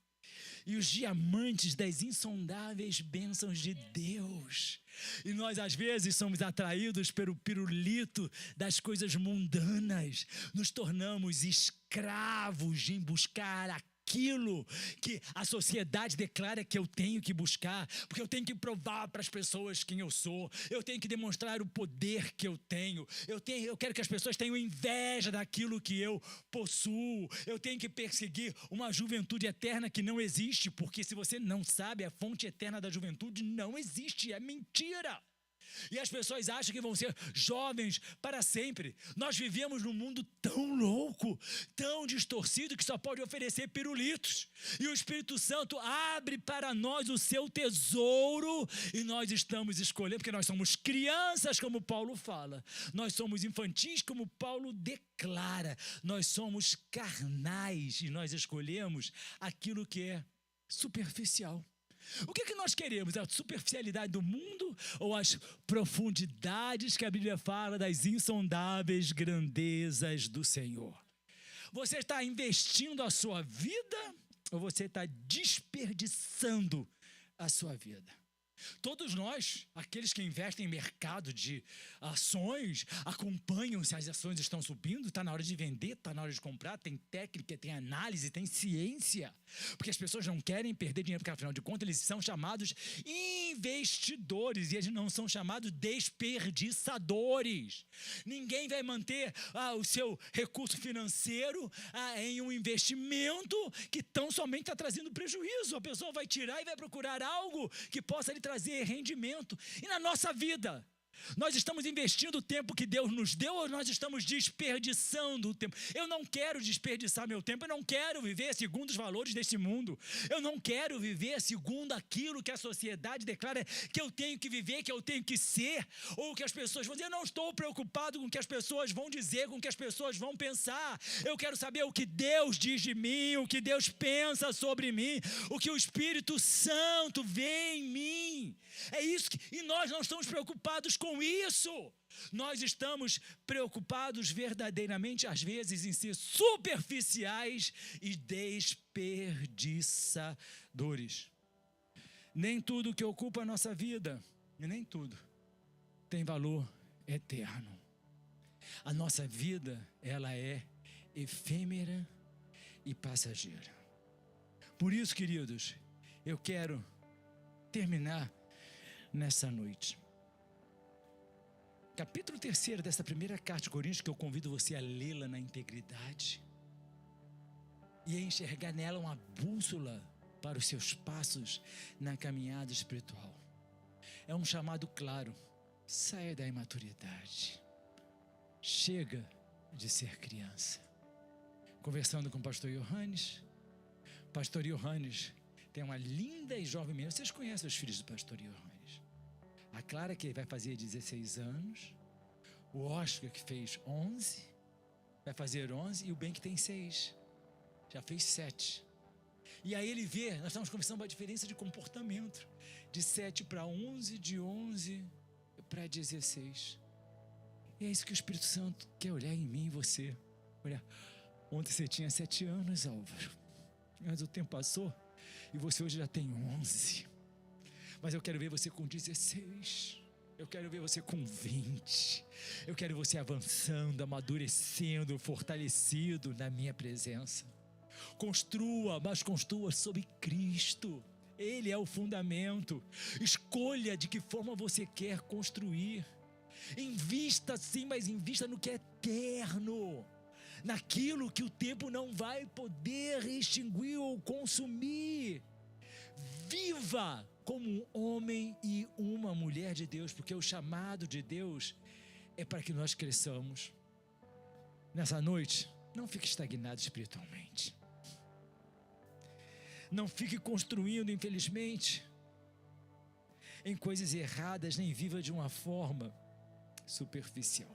E os diamantes das insondáveis bênçãos de Deus. E nós, às vezes, somos atraídos pelo pirulito das coisas mundanas. Nos tornamos escravos em buscar aquilo que a sociedade declara que eu tenho que buscar, porque eu tenho que provar para as pessoas quem eu sou, eu tenho que demonstrar o poder que eu tenho, eu quero que as pessoas tenham inveja daquilo que eu possuo, eu tenho que perseguir uma juventude eterna que não existe, porque se você não sabe, a fonte eterna da juventude não existe, é mentira. E as pessoas acham que vão ser jovens para sempre. Nós vivemos num mundo tão louco, tão distorcido, que só pode oferecer pirulitos. E o Espírito Santo abre para nós o seu tesouro e nós estamos escolhendo, porque nós somos crianças, como Paulo fala. Nós somos infantis, como Paulo declara. Nós somos carnais e nós escolhemos aquilo que é superficial. O que nós queremos? A superficialidade do mundo ou as profundidades que a Bíblia fala das insondáveis grandezas do Senhor? Você está investindo a sua vida ou você está desperdiçando a sua vida? Todos nós, aqueles que investem em mercado de ações, acompanham se as ações estão subindo, está na hora de vender, está na hora de comprar, tem técnica, tem análise, tem ciência. Porque as pessoas não querem perder dinheiro, porque afinal de contas eles são chamados investidores e eles não são chamados desperdiçadores. Ninguém vai manter o seu recurso financeiro em um investimento que tão somente está trazendo prejuízo. A pessoa vai tirar e vai procurar algo que possa lhe trazer rendimento. E na nossa vida, nós estamos investindo o tempo que Deus nos deu ou nós estamos desperdiçando o tempo? Eu não quero desperdiçar meu tempo, eu não quero viver segundo os valores deste mundo, eu não quero viver segundo aquilo que a sociedade declara que eu tenho que viver, que eu tenho que ser, ou que as pessoas vão dizer. Eu não estou preocupado com o que as pessoas vão dizer, com o que as pessoas vão pensar. Eu quero saber o que Deus diz de mim, o que Deus pensa sobre mim, o que o Espírito Santo vê em mim. É isso e nós não estamos preocupados com isso. Nós estamos preocupados verdadeiramente, às vezes, em ser superficiais e desperdiçadores. Nem tudo que ocupa a nossa vida, nem tudo, tem valor eterno. A nossa vida, ela é efêmera e passageira. Por isso, queridos, eu quero terminar nessa noite. Capítulo 3 dessa primeira carta de Coríntios, que eu convido você a lê-la na integridade e a enxergar nela uma bússola para os seus passos na caminhada espiritual. É um chamado claro: saia da imaturidade, chega de ser criança. Conversando com o pastor Johannes tem uma linda e jovem menina. Vocês conhecem os filhos do pastor Johannes? A Clara, que vai fazer 16 anos, o Oscar, que fez 11, vai fazer 11, e o Ben, que tem 6, já fez 7. E aí ele vê, nós estamos conversando a diferença de comportamento, de 7 para 11, de 11 para 16. E é isso que o Espírito Santo quer olhar em mim e você. Olha, ontem você tinha 7 anos, Álvaro, mas o tempo passou, E você hoje já tem 11. Mas eu quero ver você com 16. Eu quero ver você com 20. Eu quero você avançando, amadurecendo, fortalecido na minha presença. Construa, mas construa sobre Cristo. Ele é o fundamento. Escolha de que forma você quer construir. Invista sim, mas invista no que é eterno. Naquilo que o tempo não vai poder extinguir ou consumir. Viva como um homem e uma mulher de Deus, porque o chamado de Deus é para que nós cresçamos. Nessa noite, não fique estagnado espiritualmente. Não fique construindo, infelizmente, em coisas erradas, nem viva de uma forma superficial.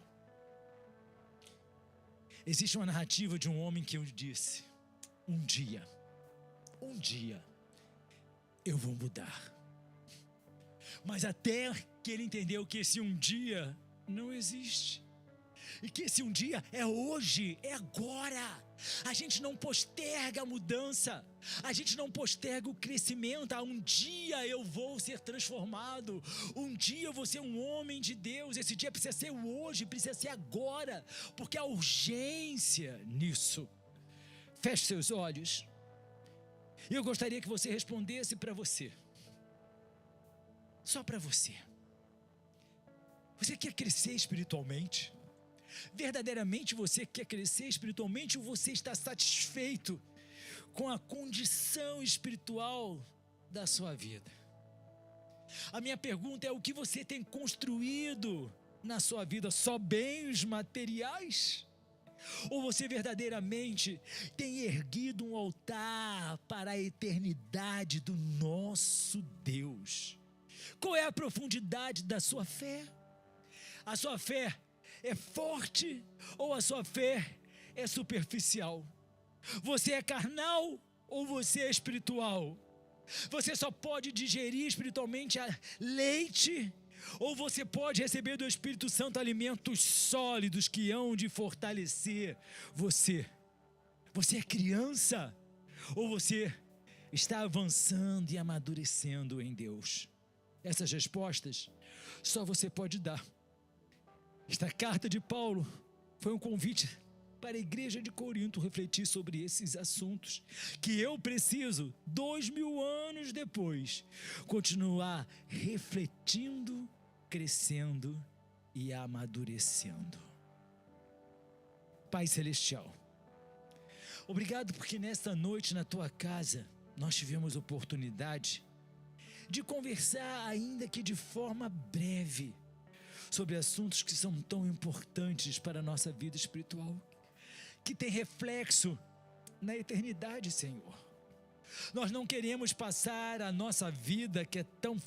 Existe uma narrativa de um homem que eu disse: um dia eu vou mudar. Mas até que ele entendeu que esse um dia não existe. E que esse um dia é hoje, é agora. A gente não posterga a mudança. A gente não posterga o crescimento. Um dia eu vou ser transformado. Um dia eu vou ser um homem de Deus. Esse dia precisa ser hoje, precisa ser agora. Porque há urgência nisso. Feche seus olhos. E eu gostaria que você respondesse para você. Só para você. Você quer crescer espiritualmente? Verdadeiramente você quer crescer espiritualmente ou você está satisfeito com a condição espiritual da sua vida? A minha pergunta é: o que você tem construído na sua vida? Só bens materiais? Ou você verdadeiramente tem erguido um altar para a eternidade do nosso Deus? Qual é a profundidade da sua fé? A sua fé é forte ou a sua fé é superficial? Você é carnal ou você é espiritual? Você só pode digerir espiritualmente leite, ou você pode receber do Espírito Santo alimentos sólidos que hão de fortalecer você? Você é criança ou você está avançando e amadurecendo em Deus? Essas respostas só você pode dar. Esta carta de Paulo foi um convite para a igreja de Corinto refletir sobre esses assuntos, que eu preciso, 2000 anos depois, continuar refletindo, crescendo e amadurecendo. Pai Celestial, obrigado porque nesta noite na tua casa nós tivemos oportunidade de conversar, ainda que de forma breve, sobre assuntos que são tão importantes para a nossa vida espiritual, que tem reflexo na eternidade, Senhor. Nós não queremos passar a nossa vida, que é tão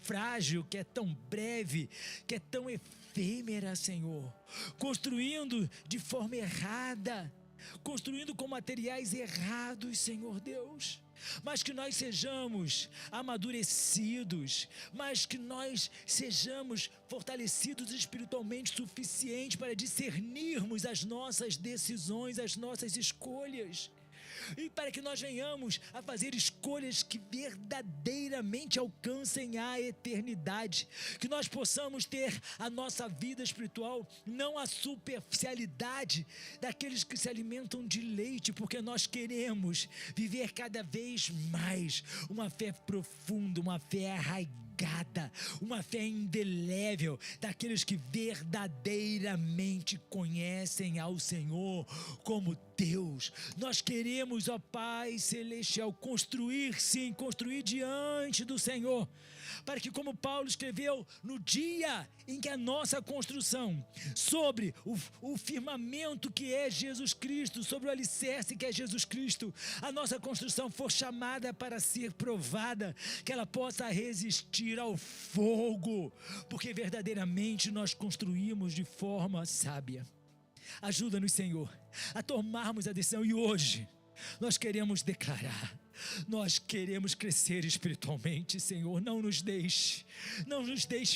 frágil, que é tão breve, que é tão efêmera, Senhor, construindo de forma errada, construindo com materiais errados, Senhor Deus. Mas que nós sejamos amadurecidos, mas que nós sejamos fortalecidos espiritualmente suficiente para discernirmos as nossas decisões, as nossas escolhas. E para que nós venhamos a fazer escolhas que verdadeiramente alcancem a eternidade. Que nós possamos ter a nossa vida espiritual, não a superficialidade daqueles que se alimentam de leite, porque nós queremos viver cada vez mais uma fé profunda, uma fé arraigada, uma fé indelével daqueles que verdadeiramente conhecem ao Senhor como Deus. Nós queremos, ó Pai Celestial, construir diante do Senhor, para que, como Paulo escreveu, no dia em que a nossa construção sobre o firmamento que é Jesus Cristo, sobre o alicerce que é Jesus Cristo, a nossa construção for chamada para ser provada, que ela possa resistir ao fogo, porque verdadeiramente nós construímos de forma sábia. Ajuda-nos, Senhor, a tomarmos a decisão, e hoje nós queremos declarar Nós queremos crescer espiritualmente, Senhor. Não nos deixe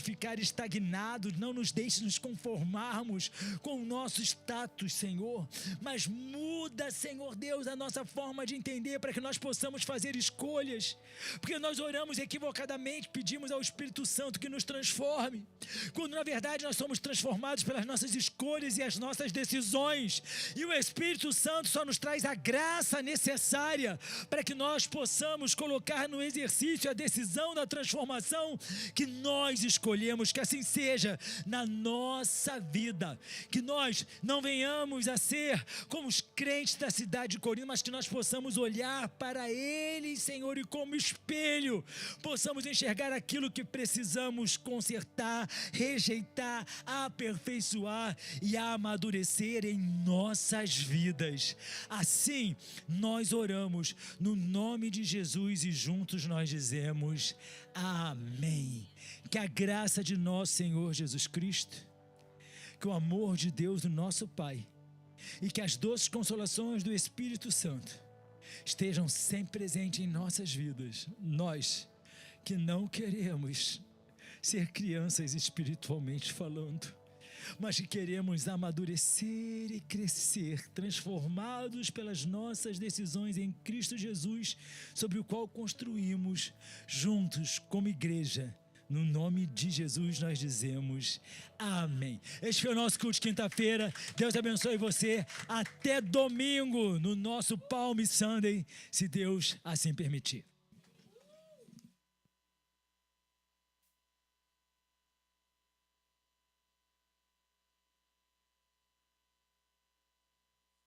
ficar estagnados, não nos deixe nos conformarmos com o nosso status, Senhor. Mas muda, Senhor Deus, a nossa forma de entender para que nós possamos fazer escolhas. Porque nós oramos equivocadamente, pedimos ao Espírito Santo que nos transforme, quando na verdade nós somos transformados pelas nossas escolhas e as nossas decisões. E o Espírito Santo só nos traz a graça necessária para que nós possamos colocar no exercício a decisão da transformação que nós escolhemos. Que assim seja na nossa vida, que nós não venhamos a ser como os crentes da cidade de Corinto, mas que nós possamos olhar para eles, Senhor, e como espelho possamos enxergar aquilo que precisamos consertar, rejeitar, aperfeiçoar e amadurecer em nossas vidas. Assim nós oramos no nome de Jesus e juntos nós dizemos amém. Que a graça de nosso Senhor Jesus Cristo, que o amor de Deus, o nosso Pai, e que as doces consolações do Espírito Santo estejam sempre presentes em nossas vidas. Nós que não queremos ser crianças espiritualmente falando, mas que queremos amadurecer e crescer, transformados pelas nossas decisões em Cristo Jesus, sobre o qual construímos juntos como igreja. No nome de Jesus nós dizemos amém. Este foi o nosso culto de quinta-feira. Deus abençoe você. Até domingo no nosso Palm Sunday, se Deus assim permitir.